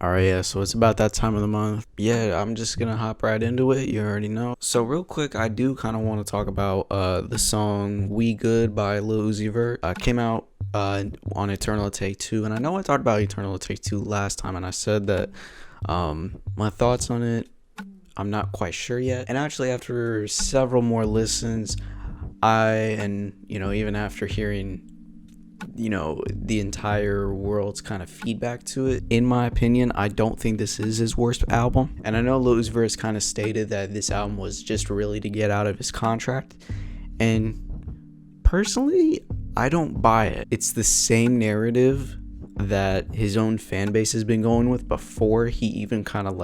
Alright, yeah, so it's about that time of the month. Yeah, I'm just gonna hop right into it. You already know. So real quick, I do kind of want to talk about the song "We Good" by Lil Uzi Vert. Came out on Eternal Take 2, and I know I talked about Eternal Take 2 last time, and I said that my thoughts on it, I'm not quite sure yet. And actually, after several more listens, even after hearing the entire world's kind of feedback to it, in my opinion, I don't think this is his worst album. And I know Lil Uzi Vert kind of stated that this album was just really to get out of his contract, and personally, I don't buy it. It's the same narrative that his own fan base has been going with before he even kind of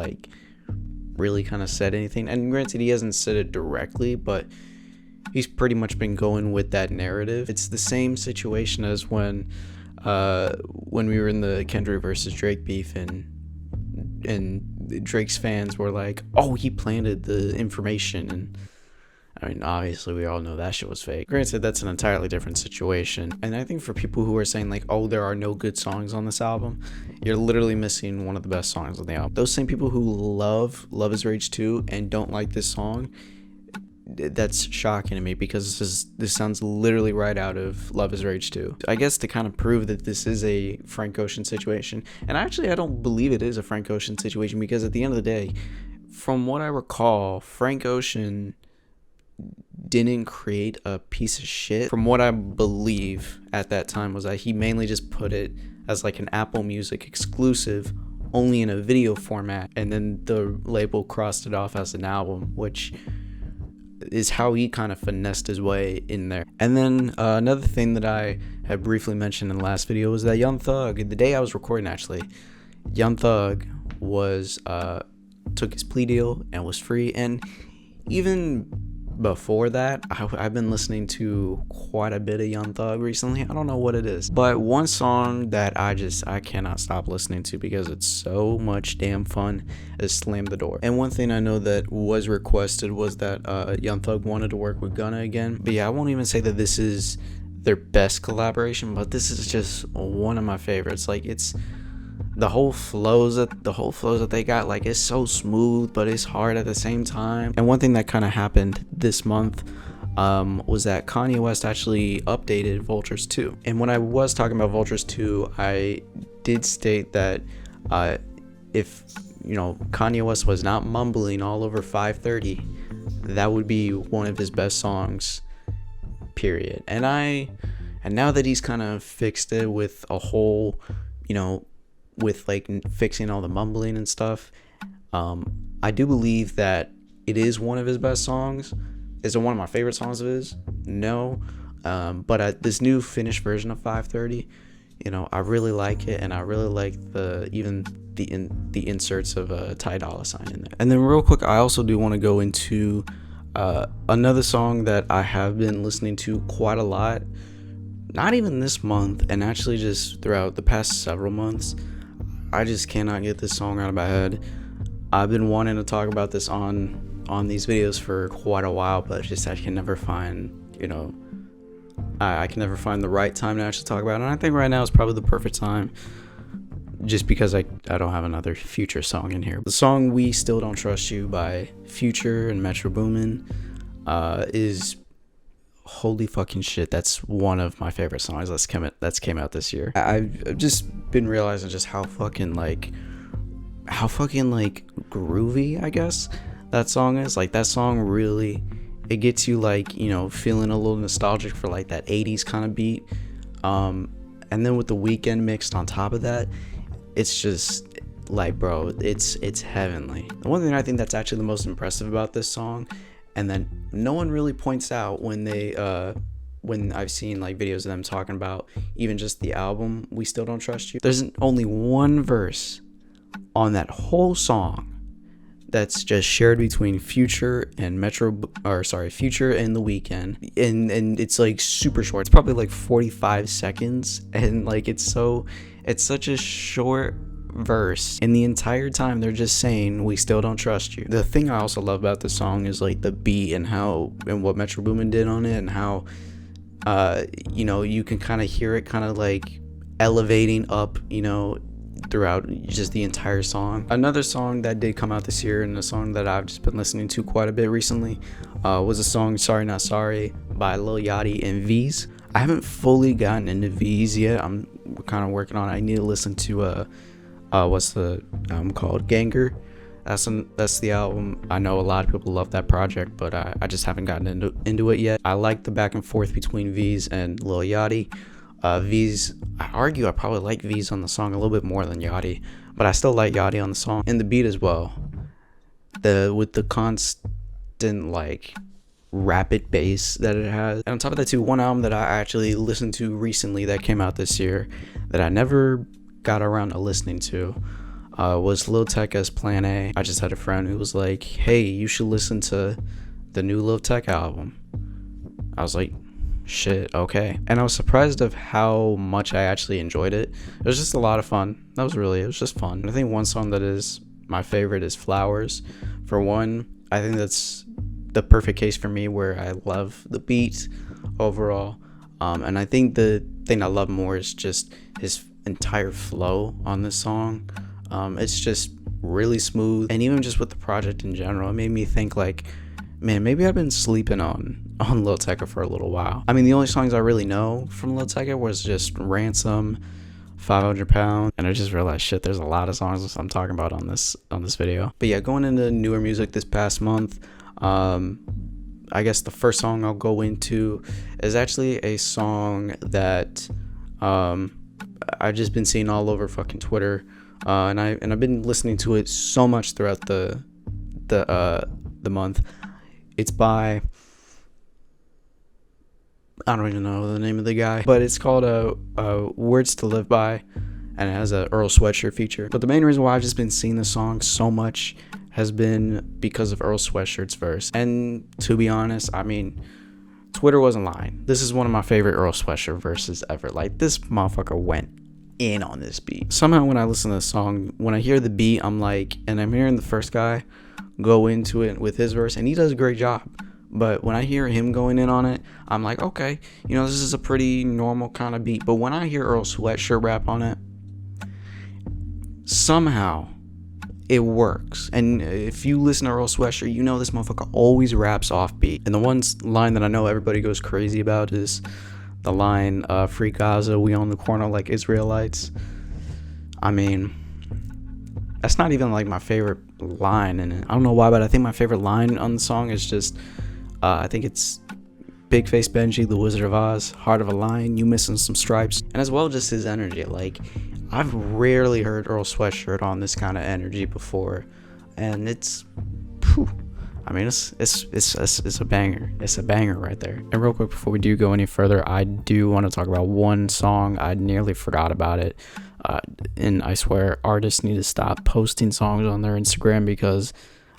really kind of said anything. And granted, he hasn't said it directly, but he's pretty much been going with that narrative. It's the same situation as when we were in the Kendrick versus Drake beef, and Drake's fans were like, "Oh, he planted the information," and I mean, obviously, we all know that shit was fake. Granted, that's an entirely different situation. And I think for people who are saying "Oh, there are no good songs on this album," you're literally missing one of the best songs on the album. Those same people who love Love Is Rage 2 and don't like this song, that's shocking to me, because this sounds literally right out of Love Is Rage 2. I guess to kind of prove that this is a Frank Ocean situation, and actually I don't believe it is a Frank Ocean situation, because at the end of the day, from what I recall, Frank Ocean didn't create a piece of shit. From what I believe at that time was that he mainly just put it as an Apple Music exclusive, only in a video format, and then the label crossed it off as an album, which is how he kind of finessed his way in there. And then another thing that I had briefly mentioned in the last video was that Young Thug, the day I was recording actually, Young Thug was took his plea deal and was free. And even before that, I've been listening to quite a bit of Young Thug recently. I don't know what it is, but one song that I cannot stop listening to because it's so much damn fun is Slam the Door. And one thing I know that was requested was that Young Thug wanted to work with Gunna again. But yeah, I won't even say that this is their best collaboration, but this is just one of my favorites. It's the whole flows that they got, it's so smooth, but it's hard at the same time. And one thing that kind of happened this month was that Kanye West actually updated Vultures 2. And when I was talking about Vultures 2, I did state that if Kanye West was not mumbling all over 530, that would be one of his best songs, period. And now that he's kind of fixed it with a whole, with fixing all the mumbling and stuff, I do believe that it is one of his best songs. Is it one of my favorite songs of his? No, but this new finished version of 530, I really like it, and I really like the inserts of Ty Dolla $ign in there. And then real quick, I also do want to go into another song that I have been listening to quite a lot, not even this month, and actually just throughout the past several months. I just cannot get this song out of my head. I've been wanting to talk about this on these videos for quite a while, but I can never find, I can never find the right time to actually talk about it. And I think right now is probably the perfect time, just because I don't have another Future song in here. The song "We Still Don't Trust You" by Future and Metro Boomin is holy fucking shit. That's one of my favorite songs that's came out this year. I've just been realizing just how fucking groovy, I guess, that song is. That song really, it gets you feeling a little nostalgic for that 80s kind of beat, and then with the Weeknd mixed on top of that, it's just bro, it's heavenly. The one thing I think that's actually the most impressive about this song, and then no one really points out when I've seen videos of them talking about even just the album "We Still Don't Trust You," there's only one verse on that whole song that's just shared between Future and Future and the Weeknd, and it's super short. It's probably 45 seconds, and it's such a short verse, and the entire time they're just saying "We still don't trust you." The thing I also love about the song is the beat and what Metro Boomin did on it, and how you can kind of hear it kind of elevating up, throughout just the entire song. Another song that did come out this year, and a song that I've just been listening to quite a bit recently, was a song Sorry Not Sorry by Lil Yachty and Veeze. I haven't fully gotten into Veeze yet. I'm kind of working on it. I need to listen to what's the album called? Ganger. That's the album. I know a lot of people love that project, but I just haven't gotten into it yet. I like the back and forth between Veeze and Lil Yachty. Veeze, I argue I probably like Veeze on the song a little bit more than Yachty, but I still like Yachty on the song and the beat as well. With the constant like rapid bass that it has. And on top of that too, one album that I actually listened to recently that came out this year that I never got around to listening to was Lil Tecca's Plan A. I just had a friend who was like, hey, you should listen to the new Lil Tecca album. I was like, shit, okay. And I was surprised of how much I actually enjoyed it. It was just a lot of fun. It was just fun. I think one song that is my favorite is Flowers. For one, I think that's the perfect case for me where I love the beat overall. And I think the thing I love more is just his entire flow on this song. It's just really smooth, and even just with the project in general, it made me think like, man, maybe I've been sleeping on Lil Tecca for a little while. I mean, the only songs I really know from Lil Tecca was just Ransom, 500 Pound, and I just realized, shit, there's a lot of songs I'm talking about on this video. But yeah, going into newer music this past month, I guess the first song I'll go into is actually a song that I've just been seeing all over fucking Twitter. And I've been listening to it so much throughout the month. It's by, I don't even know the name of the guy, but it's called Words to Live By, and it has a Earl Sweatshirt feature. But the main reason why I've just been seeing the song so much has been because of Earl Sweatshirt's verse. And to be honest, I mean, Twitter wasn't lying. This is one of my favorite Earl Sweatshirt verses ever. Like, this motherfucker went in on this beat. Somehow when I listen to this song, when I hear the beat, I'm like, and I'm hearing the first guy go into it with his verse, and he does a great job. But when I hear him going in on it, I'm like, okay, you know, this is a pretty normal kind of beat. But when I hear Earl Sweatshirt rap on it, somehow it works. And if you listen to Earl Sweatshirt, you know this motherfucker always raps off beat. And the one line that I know everybody goes crazy about is the line, free Gaza, we on the corner like Israelites. I mean, that's not even like my favorite line in it. I don't know why, but I think my favorite line on the song is just, I think it's Big Face Benji, the Wizard of Oz, Heart of a Lion, you missing some stripes. And as well, just his energy. Like, I've rarely heard Earl Sweatshirt on this kind of energy before. And it's, whew, I mean, it's a banger. It's a banger right there. And real quick, before we do go any further, I do want to talk about one song. I nearly forgot about it. And I swear, artists need to stop posting songs on their Instagram because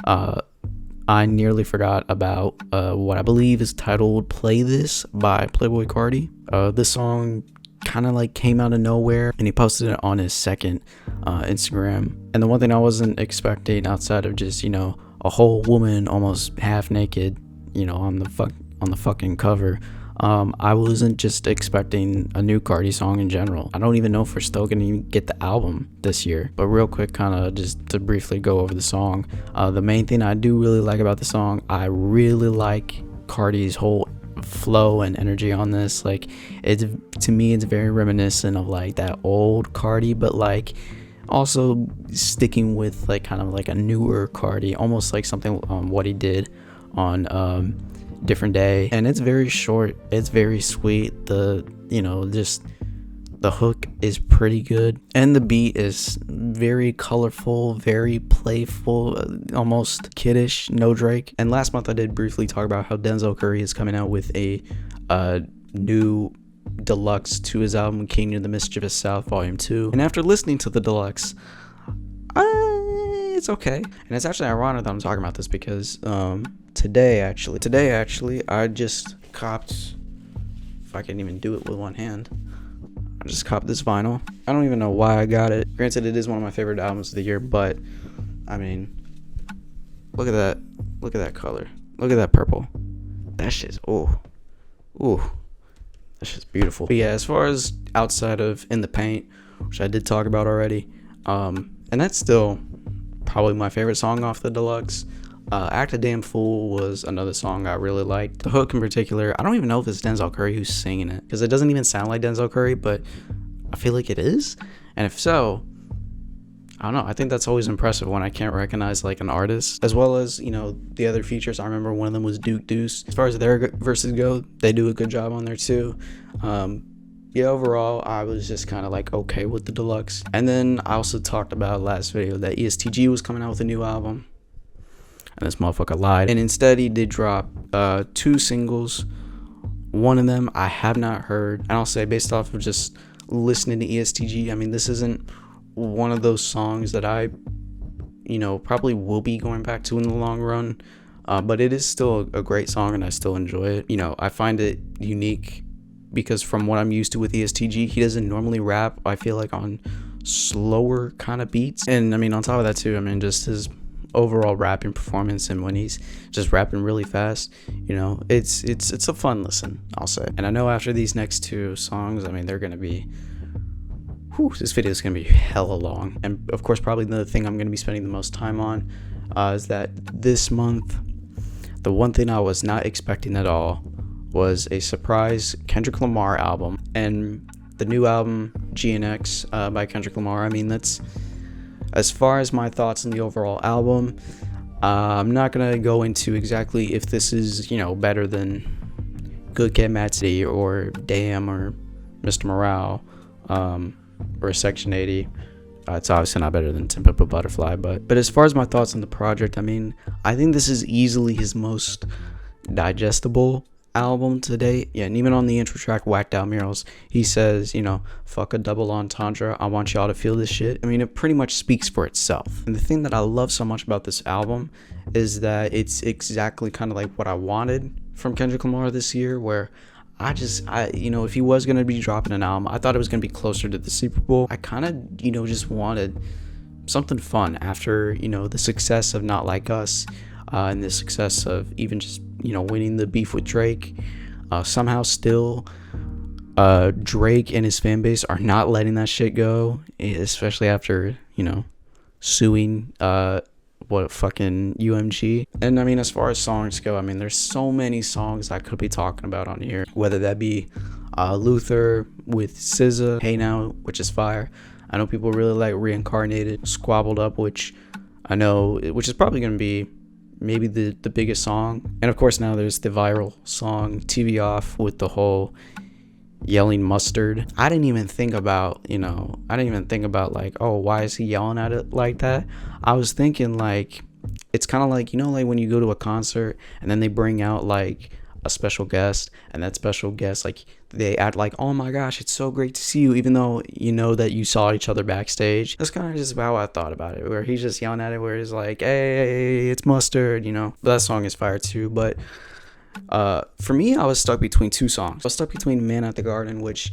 I nearly forgot about what I believe is titled Play This by Playboi Carti. This song kind of like came out of nowhere, and he posted it on his second Instagram. And the one thing I wasn't expecting, outside of just, you know, a whole woman almost half naked, you know, on the fucking cover, I wasn't just expecting a new Carti song in general. I don't even know if we're still gonna get the album this year. But real quick, kind of just to briefly go over the song, the main thing I do really like about the song, I really like Carti's whole flow and energy on this. Like, it's, to me, it's very reminiscent of like that old Carti, but like also sticking with like kind of like a newer Carti, almost like something what he did on Different Day. And it's very short, it's very sweet. The, you know, just the hook is pretty good, and the beat is very colorful, very playful, almost kiddish, no Drake. And last month I did briefly talk about how Denzel Curry is coming out with a new deluxe to his album King of the Mischievous South Volume 2. And after listening to the deluxe, it's okay. And it's actually ironic that I'm talking about this because today actually I just copped, if I can even do it with one hand, I just copped this vinyl. I don't even know why I got it. Granted, it is one of my favorite albums of the year, but I mean, look at that. Look at that color. Look at that purple. That shit's, ooh, that shit's beautiful. But yeah, as far as outside of In the Paint, which I did talk about already, And that's still probably my favorite song off the deluxe. Act a Damn Fool was another song I really liked. The hook in particular, I don't even know if it's Denzel Curry who's singing it, because it doesn't even sound like Denzel Curry, but I feel like it is. And if so, I don't know, I think that's always impressive when I can't recognize like an artist. As well as, you know, the other features. I remember one of them was Duke Deuce. As far as their verses go, they do a good job on there too. Yeah, overall, I was just kind of like okay with the deluxe. And then I also talked about last video that EST Gee was coming out with a new album. And this motherfucker lied. And instead, he did drop 2 singles. One of them I have not heard. And I'll say, based off of just listening to EST Gee, I mean, this isn't one of those songs that I, you know, probably will be going back to in the long run. But it is still a great song, and I still enjoy it. You know, I find it unique because from what I'm used to with EST Gee, he doesn't normally rap, I feel like, on slower kind of beats. And I mean, on top of that too, I mean, just his overall rapping performance, and when he's just rapping really fast, you know, it's a fun listen, I'll say. And I know after these next 2 songs, I mean, they're gonna be, this video is gonna be hella long. And of course, probably the thing I'm gonna be spending the most time on is that this month, the one thing I was not expecting at all was a surprise Kendrick Lamar album. And the new album GNX by Kendrick Lamar, I mean, that's as far as my thoughts on the overall album. I'm not gonna go into exactly if this is, you know, better than Good Kid, Mad City, or Damn, or Mr. Morale, or Section 80. It's obviously not better than To Pimp a Butterfly, but as far as my thoughts on the project, I mean, I think this is easily his most digestible album to date. Yeah, and even on the intro track, Whacked Out Murals, he says, you know, fuck a double entendre, I want y'all to feel this shit. I mean, it pretty much speaks for itself. And the thing that I love so much about this album is that it's exactly kind of like what I wanted from Kendrick Lamar this year, where I you know, if he was going to be dropping an album, I thought it was going to be closer to the Super Bowl. I kind of, you know, just wanted something fun after, you know, the success of Not Like Us, and the success of even just, you know, winning the beef with Drake. Somehow still, Drake and his fan base are not letting that shit go, especially after, you know, suing fucking UMG. And I mean, as far as songs go, I mean, there's so many songs I could be talking about on here, whether that be Luther with SZA, Hey Now, which is fire. I know people really like Reincarnated, Squabbled Up, which is probably going to be maybe the biggest song. And of course, now there's the viral song TV Off with the whole yelling mustard. I didn't even think about like, oh, why is he yelling at it like that? I was thinking like, it's kind of like, you know, like when you go to a concert and then they bring out like a special guest, and that special guest, like, they act like, oh my gosh, it's so great to see you, even though you know that you saw each other backstage. That's kind of just how I thought about it, where he's just yelling at it, where he's like, hey, it's mustard, you know. But that song is fire too. But for me, I was stuck between 2 songs. I was stuck between Man at the Garden, which,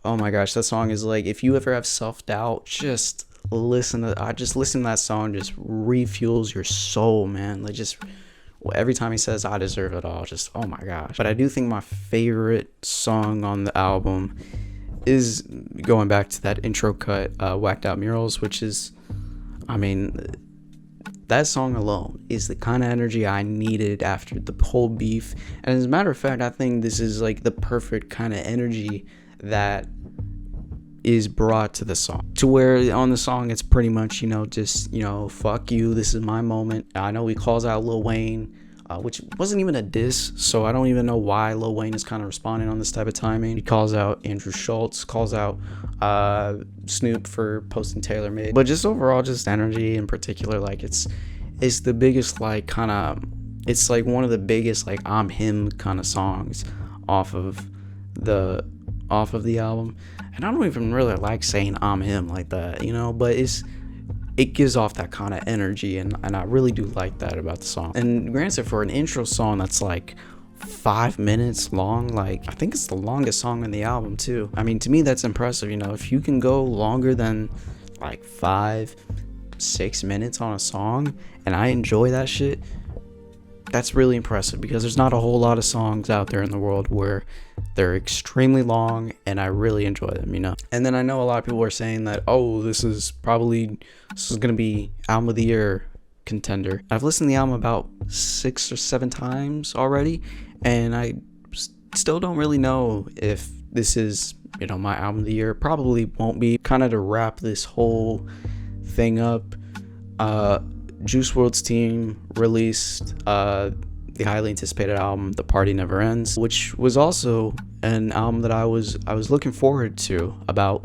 oh my gosh, that song is like, if you ever have self-doubt, just listen to that song. Just refuels your soul, man. Like, just every time he says I deserve it all, just, oh my gosh. But I do think my favorite song on the album is, going back to that intro cut, Whacked Out Murals, which is, I mean, that song alone is the kind of energy I needed after the whole beef. And as a matter of fact, I think this is like the perfect kind of energy that is brought to the song, to where on the song it's pretty much, you know, just, you know, fuck you, this is my moment. I know he calls out Lil Wayne, which wasn't even a diss, so I don't even know why Lil Wayne is kind of responding on this type of timing. He calls out Andrew Schultz, calls out Snoop for posting Taylor Made. But just overall, just energy in particular, like, it's the biggest, like, kind of, it's like one of the biggest, like, I'm him kind of songs off of the album. And I don't even really like saying I'm him like that, you know, but it gives off that kind of energy, and I really do like that about the song. And granted, for an intro song that's like 5 minutes long, like, I think it's the longest song on the album too. I mean, to me, that's impressive, you know. If you can go longer than like 5-6 minutes on a song and I enjoy that shit, that's really impressive, because there's not a whole lot of songs out there in the world where they're extremely long and I really enjoy them, you know. And then I know a lot of people are saying that, oh, this is gonna be album of the year contender. I've listened to the album about 6 or 7 times already, and I still don't really know if this is, you know, my album of the year. Probably won't be. Kind of to wrap this whole thing up, Juice WRLD's team released the highly anticipated album The Party Never Ends, which was also an album that I was looking forward to about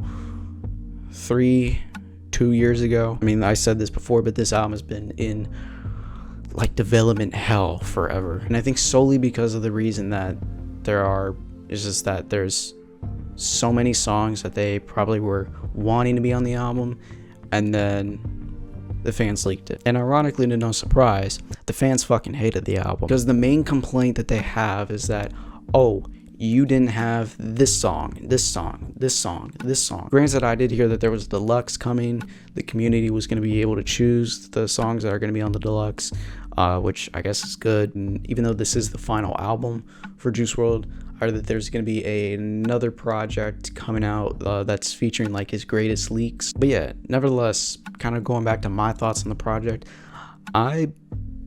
2 years ago. I mean, I said this before, but this album has been in like development hell forever, and I think solely because of the reason that there's so many songs that they probably were wanting to be on the album, and then the fans leaked it. And ironically, to no surprise, the fans fucking hated the album, because the main complaint that they have is that, oh, you didn't have this song. Granted, I did hear that there was a deluxe coming. The community was going to be able to choose the songs that are going to be on the deluxe, which I guess is good. And even though this is the final album for Juice WRLD, I heard that there's going to be another project coming out that's featuring like his greatest leaks. But yeah, nevertheless, kind of going back to my thoughts on the project, I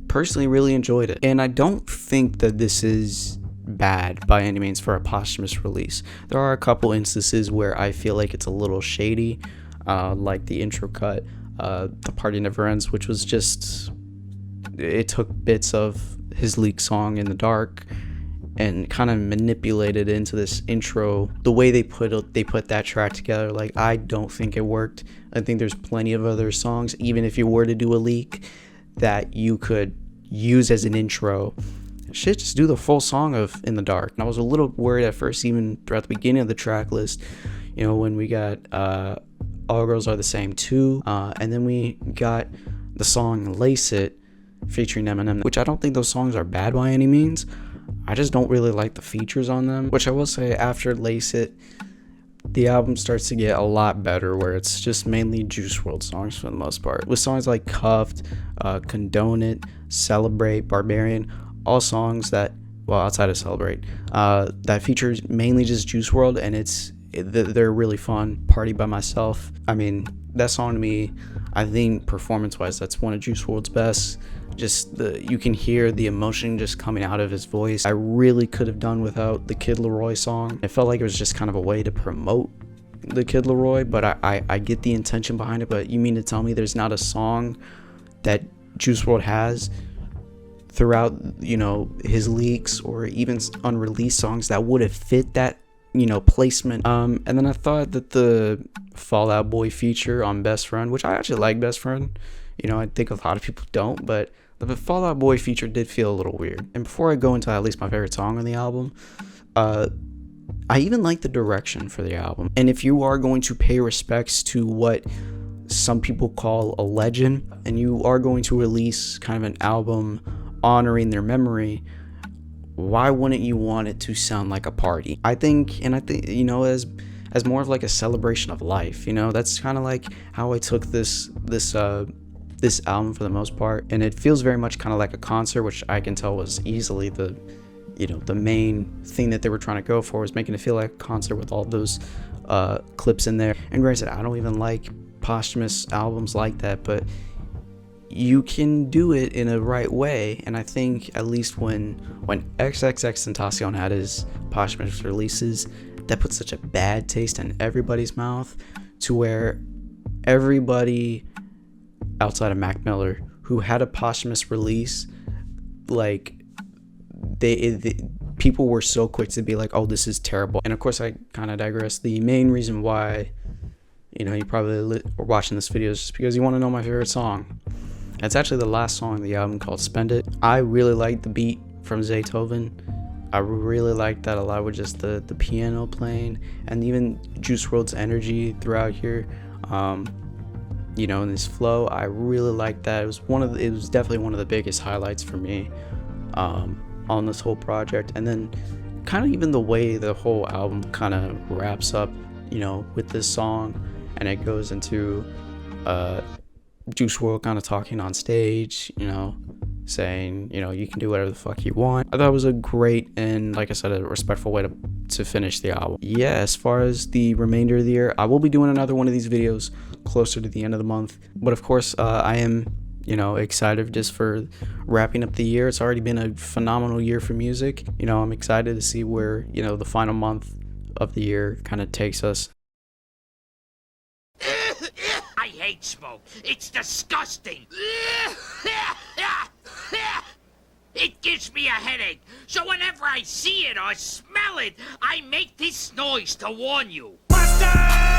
personally really enjoyed it. And I don't think that this is bad by any means for a posthumous release. There are a couple instances where I feel like it's a little shady, like the intro cut, The Party Never Ends, which was just, it took bits of his leaked song In the Dark and kind of manipulated into this intro. The way they put that track together, like, I don't think it worked. I think there's plenty of other songs, even if you were to do a leak, that you could use as an intro. Shit, just do the full song of In the Dark. And I was a little worried at first, even throughout the beginning of the track list, you know, when we got All Girls Are the Same Too, and then we got the song Lace It featuring Eminem, which I don't think those songs are bad by any means. I just don't really like the features on them, which I will say, after Lace It, the album starts to get a lot better, where it's just mainly Juice WRLD songs for the most part, with songs like Cuffed, Condone It, Celebrate, Barbarian, all songs that, well, outside of Celebrate, that features mainly just Juice WRLD, and they're really fun. Party by Myself, I mean, that song to me, I think performance-wise, that's one of Juice WRLD's best. Just you can hear the emotion just coming out of his voice. I really could have done without the Kid Laroi song. It felt like it was just kind of a way to promote the Kid Laroi, but I get the intention behind it. But you mean to tell me there's not a song that Juice WRLD has throughout, you know, his leaks or even unreleased songs that would have fit that, you know, placement? And then I thought that the Fall Out Boy feature on Best Friend, which I actually like Best Friend, you know, I think a lot of people don't, but the Fall Out Boy feature did feel a little weird. And before I go into at least my favorite song on the album, I even like the direction for the album. And if you are going to pay respects to what some people call a legend, and you are going to release kind of an album honoring their memory, why wouldn't you want it to sound like a party? I think, you know, as more of like a celebration of life, you know, that's kind of like how I took this album for the most part. And it feels very much kind of like a concert, which I can tell was easily the main thing that they were trying to go for, was making it feel like a concert with all those clips in there. And granted, I don't even like posthumous albums like that, but you can do it in a right way. And I think at least when XXXTentacion had his posthumous releases, that put such a bad taste in everybody's mouth, to where everybody outside of Mac Miller who had a posthumous release, like people were so quick to be like, oh, this is terrible. And of course, I kind of digress. The main reason why, you know, you probably are watching this video is just because you want to know my favorite song. It's actually the last song on the album, called Spend It. I really like the beat from Zaytoven. I really like that a lot, with just the piano playing, and even Juice WRLD's energy throughout here. You know, in this flow, I really like that. It was definitely one of the biggest highlights for me on this whole project. And then kind of even the way the whole album kind of wraps up, you know, with this song, and it goes into Juice WRLD kind of talking on stage, you know, saying, you know, you can do whatever the fuck you want. I thought it was a great and, like I said, a respectful way to finish the album. Yeah, as far as the remainder of the year, I will be doing another one of these videos closer to the end of the month. But of course, I am, you know, excited just for wrapping up the year. It's already been a phenomenal year for music. You know, I'm excited to see where, you know, the final month of the year kind of takes us. I hate smoke. It's disgusting. It gives me a headache. So whenever I see it or smell it, I make this noise to warn you. Buster!